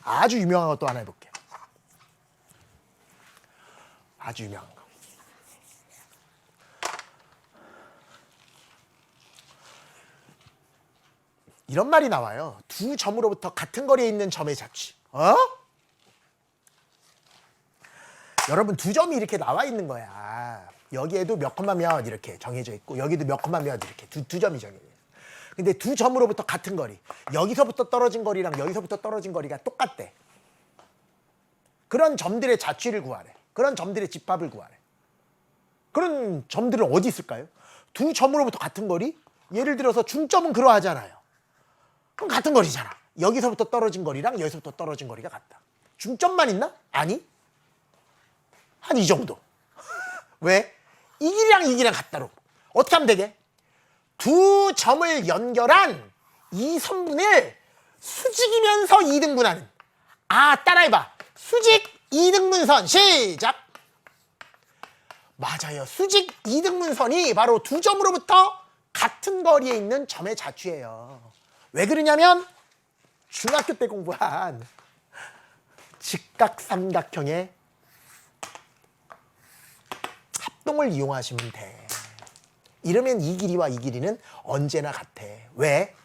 아주 유명한 것도 하나 해볼게. 아주 유명한 거. 이런 말이 나와요. 두 점으로부터 같은 거리에 있는 점의 자취. 여러분, 두 점이 이렇게 나와 있는 거야. 여기에도 몇 콤마 몇 이렇게 정해져 있고, 여기도 몇 콤마 몇 이렇게 두 점이 정해져 있어요. 근데 두 점으로부터 같은 거리, 여기서부터 떨어진 거리랑 여기서부터 떨어진 거리가 똑같대. 그런 점들의 자취를 구하래. 그런 점들의 집합을 구하래. 그런 점들은 어디 있을까요? 두 점으로부터 같은 거리? 예를 들어서 중점은 그러하잖아요. 그럼 같은 거리잖아. 여기서부터 떨어진 거리랑 여기서부터 떨어진 거리가 같다. 중점만 있나? 아니. 한 이 정도. 왜? 이 길이랑 이 길이랑 같다로. 어떻게 하면 되게? 두 점을 연결한 이 선분을 수직이면서 2등분하는. 따라해봐. 수직 2등분선 시작. 맞아요. 수직 2등분선이 바로 두 점으로부터 같은 거리에 있는 점의 자취예요. 왜 그러냐면 중학교 때 공부한 직각삼각형의 합동을 이용하시면 돼. 이러면 이 길이와 이 길이는 언제나 같아. 왜?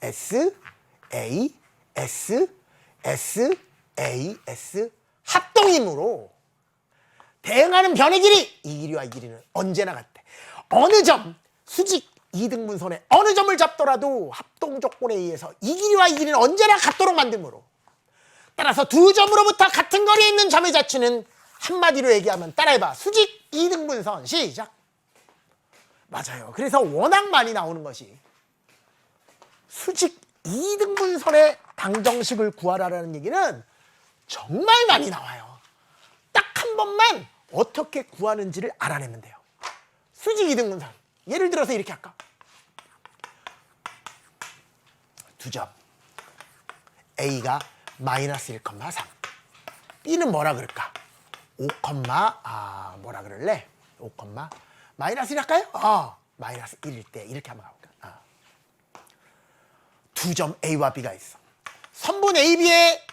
S, A, S, S, A, S 합동이므로 대응하는 변의 길이, 이 길이와 이 길이는 언제나 같아. 어느 점, 수직 2등분선의 어느 점을 잡더라도 합동 조건에 의해서 이 길이와 이 길이는 언제나 같도록 만들므로, 따라서 두 점으로부터 같은 거리에 있는 점의 자취는 한마디로 얘기하면, 따라해봐. 수직 2등분선 시작. 맞아요. 그래서 워낙 많이 나오는 것이 수직 2등분선의 방정식을 구하라는 얘기는 정말 많이 나와요. 딱 한 번만 어떻게 구하는지를 알아내면 돼요. 수직 2등분선. 예를 들어서 이렇게 할까? 두 점. A가 마이너스 1,3. B는 뭐라 그럴까? 5, 뭐라 그럴래? 5, 마이너스 1 할까요? 마이너스 1일 때 이렇게 한번 가볼까? 두 점 A와 B가 있어. 선분 AB의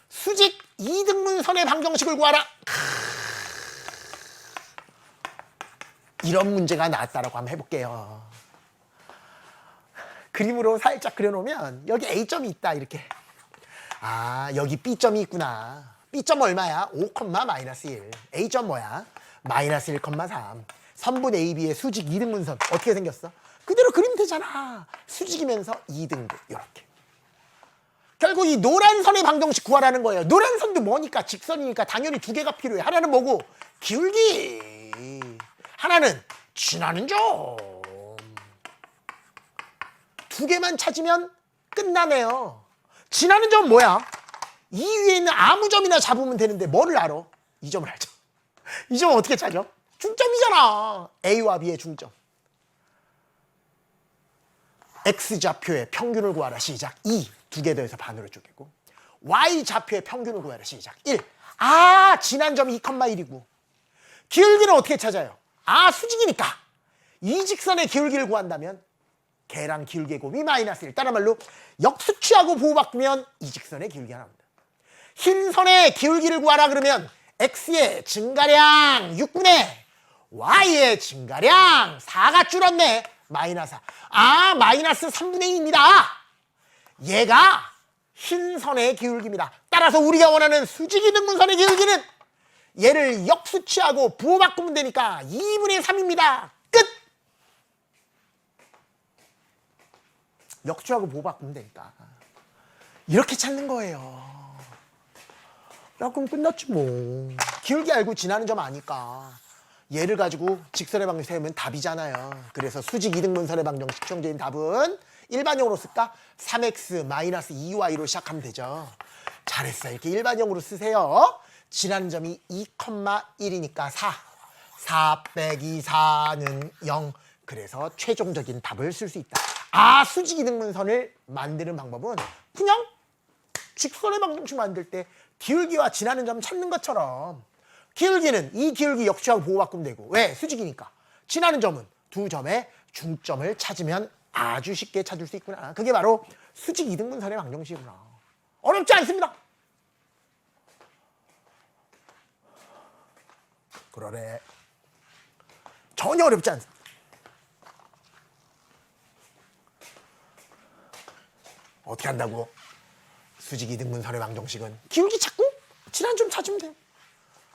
수직 2등분선의 방정식을 구하라. 이런 문제가 나왔다라고 한번 해볼게요. 그림으로 살짝 그려놓으면 여기 A점이 있다 이렇게. 여기 B점이 있구나. B점 얼마야? 5, 마이너스 1. A점 뭐야? 마이너스 1,3. 선분 AB의 수직 2등분선 어떻게 생겼어? 그대로 그리면 되잖아. 수직이면서 2등분 이렇게. 결국 이 노란 선의 방정식 구하라는 거예요. 노란 선도 뭐니까? 직선이니까 당연히 두 개가 필요해. 하나는 뭐고? 기울기. 하나는 지나는 점. 두 개만 찾으면 끝나네요. 지나는 점은 뭐야? 이 위에 있는 아무 점이나 잡으면 되는데 뭐를 알아? 이 점을 알죠. 이 점은 어떻게 찾아? 중점이잖아. A와 B의 중점. X좌표의 평균을 구하라 시작. 2. 두 개 더해서 반으로 쪼개고. Y좌표의 평균을 구하라 시작. 1. 지난 점이 2,1이고. 기울기는 어떻게 찾아요? 수직이니까. 이 직선의 기울기를 구한다면 걔랑 기울기의 곱이 마이너스 1. 다른 말로 역수취하고 보호바꾸면 이 직선의 기울기가 나옵니다. 흰 선의 기울기를 구하라 그러면 X의 증가량 6분의 Y의 증가량 4가 줄었네. 마이너스 4. 마이너스 3분의 2입니다. 얘가 흰 선의 기울기입니다. 따라서 우리가 원하는 수직 2등분선의 기울기는 얘를 역수취하고 부호바꾸면 되니까 2분의 3입니다. 끝! 역수취하고 부호바꾸면 되니까 이렇게 찾는 거예요. 그럼 끝났지 뭐. 기울기 알고 지나는 점 아니까 얘를 가지고 직선의 방정식 세우면 답이잖아요. 그래서 수직 2등분선의 방정식 수정제인 답은 일반형으로 쓸까? 3x 마이너스 2y로 시작하면 되죠. 잘했어. 이렇게 일반형으로 쓰세요. 지나는 점이 2,1이니까 4. 4 빼기 4는 0. 그래서 최종적인 답을 쓸 수 있다. 수직 2등분선을 만드는 방법은 그냥 직선의 방정식 만들 때 기울기와 지나는 점 찾는 것처럼 기울기는 이 기울기 역수하고 보호바꾸면 되고. 왜? 수직이니까. 지나는 점은 두 점의 중점을 찾으면 아주 쉽게 찾을 수 있구나. 그게 바로 수직 이등분선의 방정식이구나. 어렵지 않습니다. 그러네. 전혀 어렵지 않습니다. 어떻게 한다고? 수직 이등분선의 방정식은 기울기 찾고 질환 좀 찾으면 돼요.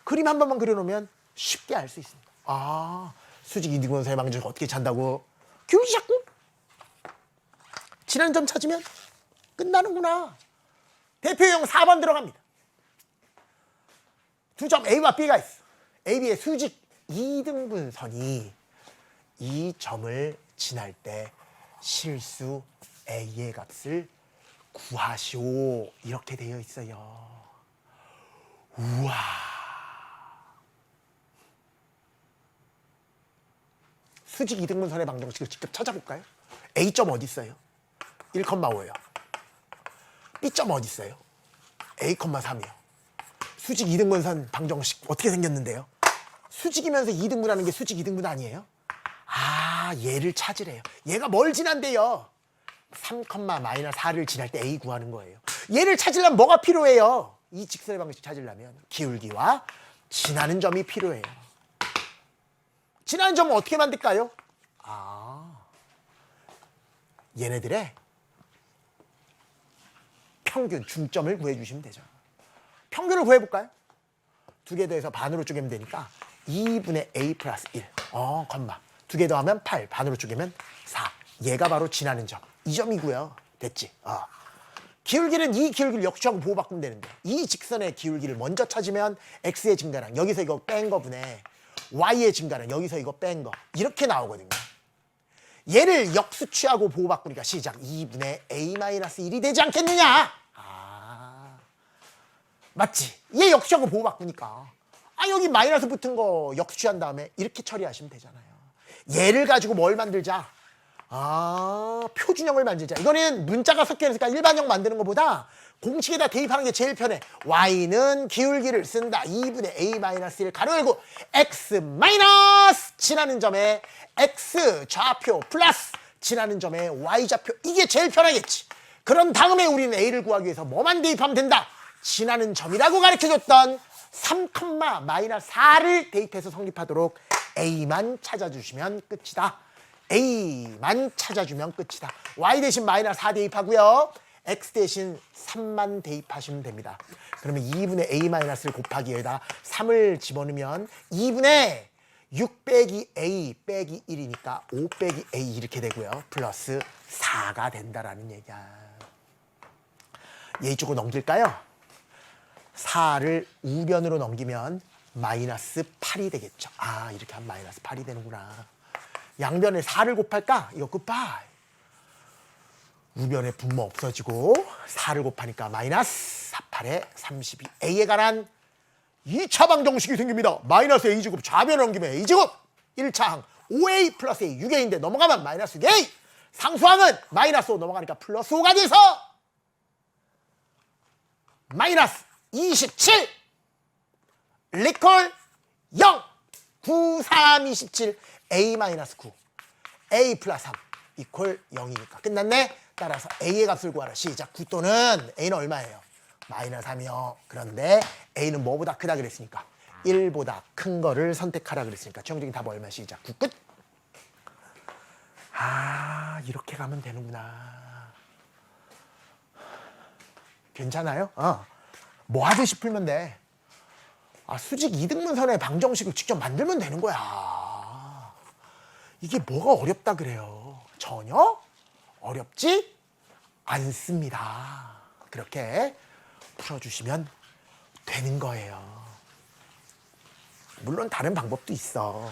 그림 한 번만 그려놓으면 쉽게 알 수 있습니다. 아, 수직 이등분선의 방정식 어떻게 찾는다고? 기울기 찾고 질환 좀 찾으면 끝나는구나. 대표형 4번 들어갑니다. 두 점 A와 B가 있어. A, B의 수직 이등분선이 이 점을 지날 때 실수 A의 값을 구하시오. 이렇게 되어 있어요. 우와. 수직 이등분선의 방정식을 직접 찾아볼까요? A점 어디 있어요? 1,5예요. B점 어디 있어요? A,3이요. 수직 이등분선 방정식 어떻게 생겼는데요? 수직이면서 이등분하는 게 수직 이등분 아니에요? 아, 얘를 찾으래요. 얘가 뭘 지난대요? 3,-4를 지날 때 A 구하는 거예요. 얘를 찾으려면 뭐가 필요해요? 이 직선의 방정식 찾으려면 기울기와 지나는 점이 필요해요. 지나는 점은 어떻게 만들까요? 아, 얘네들의 평균, 중점을 구해주시면 되죠. 평균을 구해볼까요? 두 개 더해서 반으로 쪼개면 되니까 2분의 A 플러스 1. 두 개 더하면 8. 반으로 쪼개면 4. 얘가 바로 지나는 점. 이 점이고요. 됐지? 기울기는 이 기울기를 역수하고 보호바꾸면 되는데 이 직선의 기울기를 먼저 찾으면 X의 증가량, 여기서 이거 뺀 거분에 Y의 증가량, 여기서 이거 뺀 거. 이렇게 나오거든요. 얘를 역수 취하고 보호바꾸니까 시작. 2분의 A-1이 되지 않겠느냐? 맞지? 얘 역수하고 보호바꾸니까 여기 마이너스 붙은 거 역수 취한 다음에 이렇게 처리하시면 되잖아요. 얘를 가지고 뭘 만들자? 표준형을 만들자. 이거는 문자가 섞여 있으니까 일반형 만드는 것보다 공식에다 대입하는 게 제일 편해. Y는 기울기를 쓴다. 2분의 A-1 가로 열고 X 마이너스 지나는 점에 X 좌표 플러스 지나는 점에 Y 좌표. 이게 제일 편하겠지. 그런 다음에 우리는 A를 구하기 위해서 뭐만 대입하면 된다? 지나는 점이라고 가르쳐줬던 3,-4를 대입해서 성립하도록 A만 찾아주시면 끝이다. A만 찾아주면 끝이다. Y 대신 마이너스 4 대입하고요. X 대신 3만 대입하시면 됩니다. 그러면 2분의 A-를 곱하기 여기다 3을 집어넣으면 2분의 6 빼기 A 빼기 1이니까 5 빼기 A 이렇게 되고요. 플러스 4가 된다라는 얘기야. 얘 이쪽으로 넘길까요? 4를 우변으로 넘기면 마이너스 8이 되겠죠. 이렇게 하면 마이너스 8이 되는구나. 양변에 4를 곱할까? 이거 곱하. 우변에 분모 없어지고 4를 곱하니까 마이너스 48에 32. A에 관한 2차 방정식이 생깁니다. 마이너스 A제곱 좌변을 넘기면 A제곱. 1차 항 5A 플러스 A 6A인데 넘어가면 마이너스 6A. 상수항은 마이너스 5 넘어가니까 플러스 5가 돼서 마이너스 27 리콜 0 9, 3, 27 A-9 A 플러스 3 이퀄 0이니까 끝났네. 따라서 A의 값을 구하라. 시작. 9 또는 A는 얼마예요? 마이너스 3이요. 그런데 A는 뭐보다 크다 그랬으니까 1보다 큰 거를 선택하라 그랬으니까 최종적인 답은 얼마? 시작. 9 끝. 이렇게 가면 되는구나. 괜찮아요? 뭐 하듯이 풀면 돼. 수직 이등분선의 방정식을 직접 만들면 되는 거야. 이게 뭐가 어렵다 그래요? 전혀 어렵지 않습니다. 그렇게 풀어주시면 되는 거예요. 물론 다른 방법도 있어.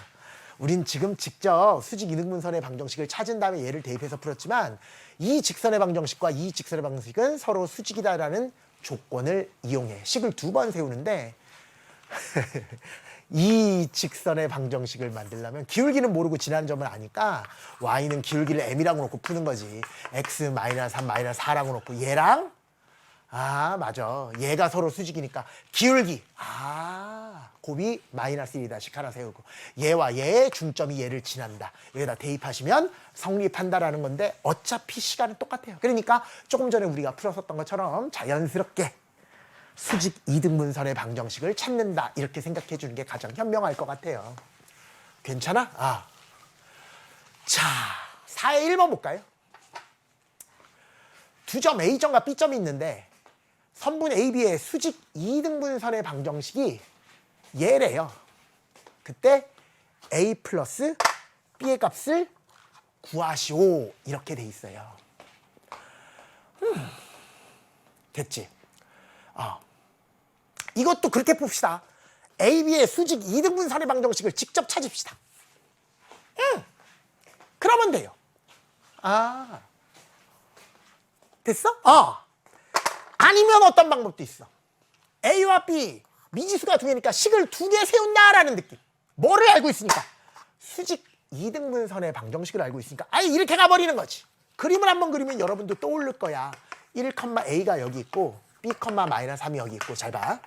우린 지금 직접 수직 이등분선의 방정식을 찾은 다음에 얘를 대입해서 풀었지만 이 직선의 방정식과 이 직선의 방정식은 서로 수직이다라는 조건을 이용해 식을 2번 세우는데 이 직선의 방정식을 만들려면 기울기는 모르고 지나는 점을 아니까 Y는 기울기를 M이라고 놓고 푸는 거지. X-3 4라고 놓고 얘랑 맞아. 얘가 서로 수직이니까 기울기 곱이 마이너스 1이다. 하나 세우고 얘와 얘의 중점이 얘를 지난다. 여기다 대입하시면 성립한다라는 건데 어차피 시간은 똑같아요. 그러니까 조금 전에 우리가 풀었었던 것처럼 자연스럽게 수직 2등분선의 방정식을 찾는다. 이렇게 생각해 주는 게 가장 현명할 것 같아요. 괜찮아? 자, 4의 1번 볼까요? 두 점 A점과 B점이 있는데 선분 AB의 수직 2등분선의 방정식이 얘래요. 그때 A 플러스 B의 값을 구하시오. 이렇게 돼 있어요. 됐지? 이것도 그렇게 봅시다. AB의 수직 2등분선의 방정식을 직접 찾읍시다. 그러면 돼요. 됐어? 아니면 어떤 방법도 있어. A와 B, 미지수가 두 개니까 식을 두 개 세운다라는 느낌. 뭐를 알고 있으니까? 수직 2등분선의 방정식을 알고 있으니까 아예 이렇게 가버리는 거지. 그림을 한번 그리면 여러분도 떠오를 거야. 1,A가 여기 있고 B, 마이너스 3이 여기 있고 잘 봐.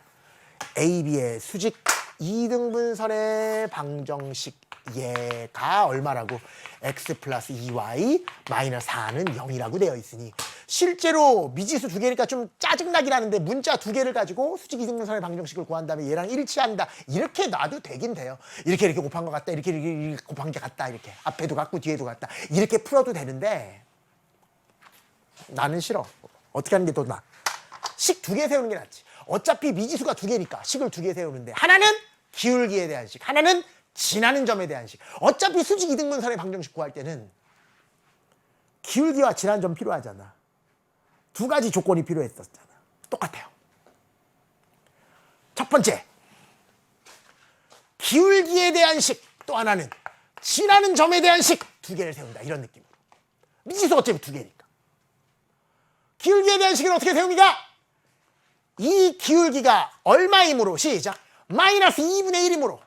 AB의 수직 2등분선의 방정식 얘가 얼마라고? x 플러스 2y 마이너스 4는 0이라고 되어 있으니 실제로 미지수 두 개니까 좀 짜증나긴 하는데 문자 두 개를 가지고 수직 2등분선의 방정식을 구한 다음에 얘랑 일치한다. 이렇게 놔도 되긴 돼요. 이렇게 곱한 것 같다. 이렇게 곱한 게 같다. 이렇게 앞에도 같고 뒤에도 같다. 이렇게 풀어도 되는데 나는 싫어. 어떻게 하는 게 더 나아? 식 두 개 세우는 게 낫지. 어차피 미지수가 두 개니까 식을 두 개 세우는데 하나는 기울기에 대한 식, 하나는 지나는 점에 대한 식. 어차피 수직 2등분선의 방정식 구할 때는 기울기와 지나는 점 필요하잖아. 두 가지 조건이 필요했었잖아. 똑같아요. 첫 번째, 기울기에 대한 식. 또 하나는 지나는 점에 대한 식. 두 개를 세운다. 이런 느낌으로. 미지수 어차피 두 개니까. 기울기에 대한 식은 어떻게 세웁니까? 이 기울기가 얼마이므로 시작. 마이너스 2분의 1이므로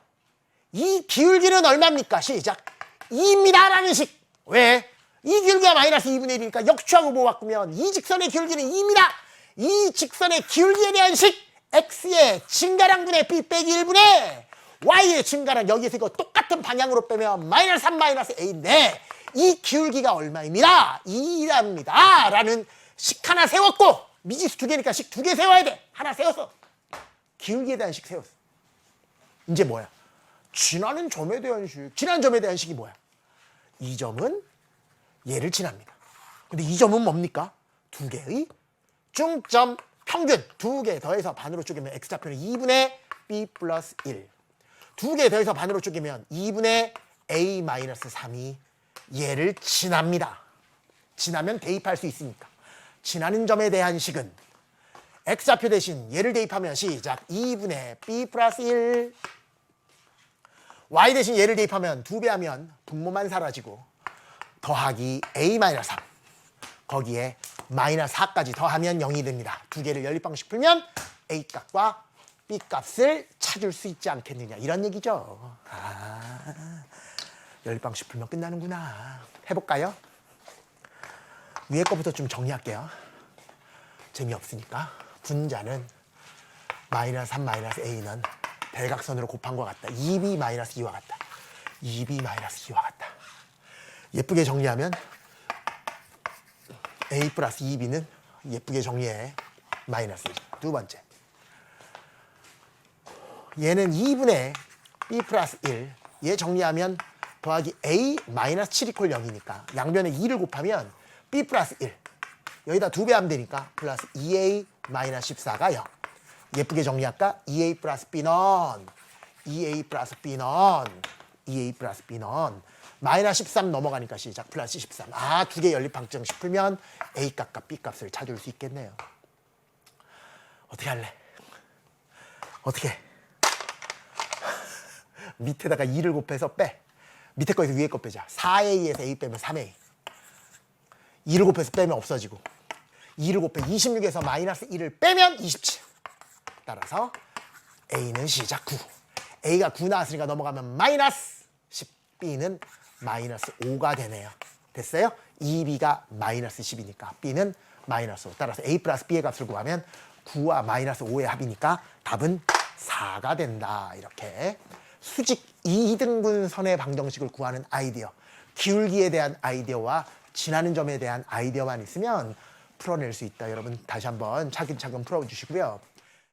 이 기울기는 얼마입니까? 시작. 2입니다 라는 식. 왜? 이 기울기가 마이너스 2분의 1이니까 역추하고 뭐 바꾸면 이 직선의 기울기는 2입니다. 이 직선의 기울기에 대한 식. x의 증가량분의 b 빼기 1분의 y의 증가량. 여기에서 이거 똑같은 방향으로 빼면 마이너스 3 마이너스 a인데 이 기울기가 얼마입니다. 2입니다 라는 식 하나 세웠고 미지수 두 개니까 식 두 개 세워야 돼. 하나 세웠어. 기울기에 대한 식 세웠어. 이제 뭐야? 지나는 점에 대한 식. 지나는 점에 대한 식이 뭐야? 이 점은 얘를 지납니다. 근데 이 점은 뭡니까? 두 개의 중점 평균. 두 개 더해서 반으로 쪼개면 x좌표는 2분의 b 플러스 1. 두 개 더해서 반으로 쪼개면 2분의 a 마이너스 3이 얘를 지납니다. 지나면 대입할 수 있으니까. 지나는 점에 대한 식은 x좌표 대신 얘를 대입하면 시작. 2분의 b 플러스 1. y 대신 얘를 대입하면 2배 하면 분모만 사라지고 더하기 a 마이너스 3. 거기에 마이너스 4까지 더하면 0이 됩니다. 두 개를 연립방식 풀면 a 값과 b 값을 찾을 수 있지 않겠느냐. 이런 얘기죠. 연립방식 풀면 끝나는구나. 해볼까요? 위에 거부터 좀 정리할게요. 재미없으니까. 분자는 마이너스 3 마이너스 a는 대각선으로 곱한 것 같다. 2b 마이너스 2와 같다. 2b 마이너스 2와 같다. 예쁘게 정리하면 a 플러스 2b는 예쁘게 정리해. 마이너스 1. 두 번째. 얘는 2분의 b 플러스 1. 얘 정리하면 더하기 a 마이너스 7 이퀄 0이니까 양변에 2를 곱하면 b 플러스 1. 여기다 2배 하면 되니까 플러스 2a 마이너스 14가 0. 예쁘게 정리할까? 2a 플러스 b는 2a 플러스 b는 2a 플러스 b는 마이너스 13 넘어가니까 시작. 플러스 13. 두 개 연립 방정식 풀면 a 값과 b 값을 찾을 수 있겠네요. 어떻게 할래? 어떻게? 밑에다가 2를 곱해서 빼. 밑에 거에서 위에 거 빼자. 4a에서 a 빼면 3a. 2를 곱해서 빼면 없어지고 2를 곱해 26에서 마이너스 1을 빼면 27. 따라서 a는 시작 9. a가 9 나왔으니까 넘어가면 마이너스 10. b는 마이너스 5가 되네요. 됐어요? 2b가 마이너스 10이니까 b는 마이너스 5. 따라서 a 플러스 b의 값을 구하면 9와 마이너스 5의 합이니까 답은 4가 된다. 이렇게 수직 2등분선의 방정식을 구하는 아이디어, 기울기에 대한 아이디어와 지나는 점에 대한 아이디어만 있으면 풀어낼 수 있다. 여러분 다시 한번 차근차근 풀어주시고요.